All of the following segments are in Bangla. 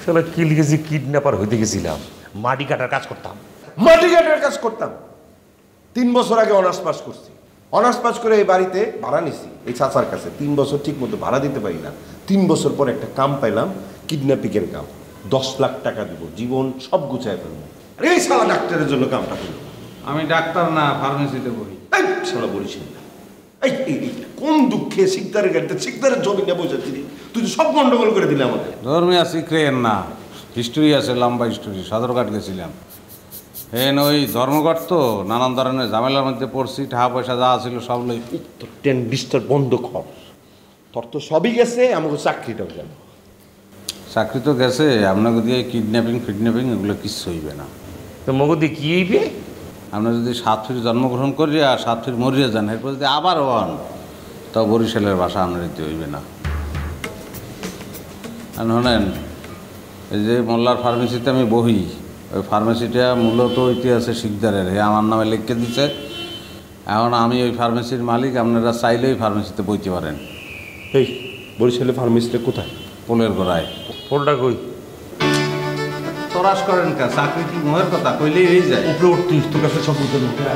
শালা কি লিখেছি কিডন্যাপার হইতে গেছিলাম, মাটি কাটার কাজ করতাম। মাটি কাটার কাজ করতাম। 3 বছর আগে অনার্স পাস করছি। অনার্স পাস করে এই বাড়িতে ভাড়া নিছি এই চাচার কাছে। 3 বছর ঠিক মতো ভাড়া দিতে পারি না। 3 বছর পর একটা কাম পাইলাম, কিডন্যাপিংয়ের কাম। 10 লাখ টাকা দিব, জীবন সব গুছায় ফেলবো। আর এই শালা ডাক্তারের জন্য কামটা করলো। আমি ডাক্তার না, ফার্মেসিতে বসি। এই শালা বলিস না। এই কোন দুঃখে শিকদারের গাড়িতে শিকদারের জমিনে বসেছিলি? তুই তো সব গন্ডগোল করে দিলে আমাদের। ধর্মীয় শিখেন না, হিস্টোরি আছে, লম্বা হিস্টোরি। সদরঘাট গেছিলাম, ওই ধর্মঘট তো নানান ধরনের ঝামেলার মধ্যে পড়ছি। টাকা পয়সা যা ছিল সব লই। তোর 10 20টার বন্ধ কর। তোর তো সবই গেছে, আমাকে চাকরিটাও গেল। চাকরি তো গেছে, আপনাকে দিয়ে কিডন্যাপিং এগুলো কিচ্ছু হইবে না। তো মগদি কি হইবে? আপনার যদি 7 ফিট জন্মগ্রহণ করি আর 7 ফিট মরিয়ে যান, এরপর যদি আবার হন, তো বরিশালের ভাষা আপনার দিতে হইবে না। আর শোনেন, এই যে মোল্লার ফার্মেসিতে আমি বহি, ওই ফার্মেসিটা মূলত ইতিহাসে শিকদারের, আমার নামে লিখে দিচ্ছে। এখন আমি ওই ফার্মেসির মালিক, আপনারা চাইলে ওই ফার্মেসিতে বইতে পারেন। এই বরিশালে ফার্মেসিটা কোথায়? পোলের গোড়ায়। পোলটা কই? তরাস করেন কা? চাকরি কি মোহের কথা? কইলেই হয়ে যায়। উপরে উঠতিস, তোর কাছে সব বুঝতে হবে।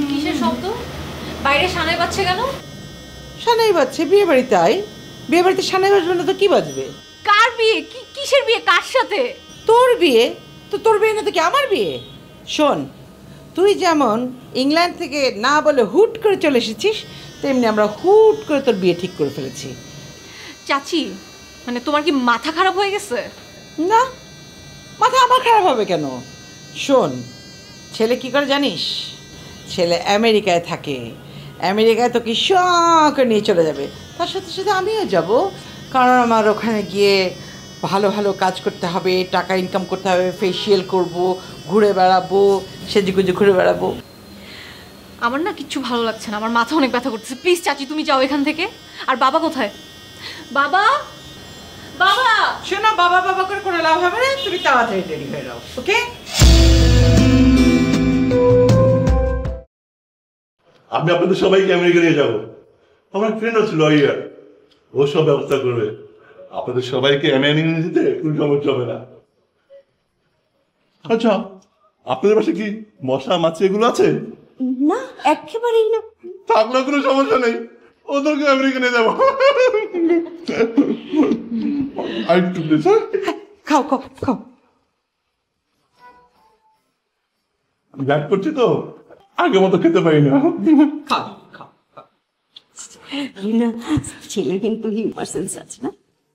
কিসের শব্দ? বাইরে সানাই বাজছে কেন? সানাই বাজছে? বিয়ে বাড়িতে আয়। বিয়ে বাড়িতে সানাই বাজবে না তো কি বাজবে? কার বিয়ে? কিসের বিয়ে? কার সাথে? তোর বিয়ে। তো তোর বিয়ে না তো কি আমার বিয়ে? শোন, তুই যেমন ইংল্যান্ড থেকে না বলে হুট করে চলে এসেছিস, তেমনি আমরা হুট করে তোর বিয়ে ঠিক করে ফেলেছি। চাচি, মানে তোমার কি মাথা খারাপ হয়ে গেছে? না, মাথা আমার খারাপ হবে কেন? শোন, ছেলে কি করে জানিস? ছেলে আমেরিকায় থাকে। আমেরিকায় তোকে শখ নিয়ে চলে যাবে, তার সাথে সাথে আমিও যাব। কারণ আমার ওখানে গিয়ে ভালো ভালো কাজ করতে হবে, টাকা ইনকাম করতে হবে, ফেসিয়াল করব, ঘুরে বেড়াবো, সেজেগুজে ঘুরে বেড়াবো। আমার না কিচ্ছু ভালো লাগছে না, আমার মাথা অনেক ব্যথা করতেছে। প্লিজ চাচি, তুমি যাও এখান থেকে। আর বাবা কোথায়? বাবা, বাবা! শোনো, বাবা বাবা করে কোনো লাভ হবে না, তুমি তাড়াতাড়ি রেডি হয়ে যাও, ওকে? আমি আপনাদের সবাইকে আমেরিকা নিয়ে যাবো। আমার ফ্রেন্ড আছে লয়ার, ও সব ব্যবস্থা করবে। আপনাদের সবাইকে আমেরিকা নিয়ে যেতে কোনো সমস্যা হবে না। আচ্ছা, আপনাদের পাশে কি মশা মাছি এগুলো আছে? না, একেবারেই না। থাকলেও কোনো সমস্যা নেই, ওদেরকে আমেরিকা নিয়ে যাবো। আরেকটু প্লিজ। খাও খাও খাও। ব্যাক করছি তো, আগের মতো খেতে পারি না। খাও খাও। ছেলের কিন্তু হিউমার সেন্স আছে না?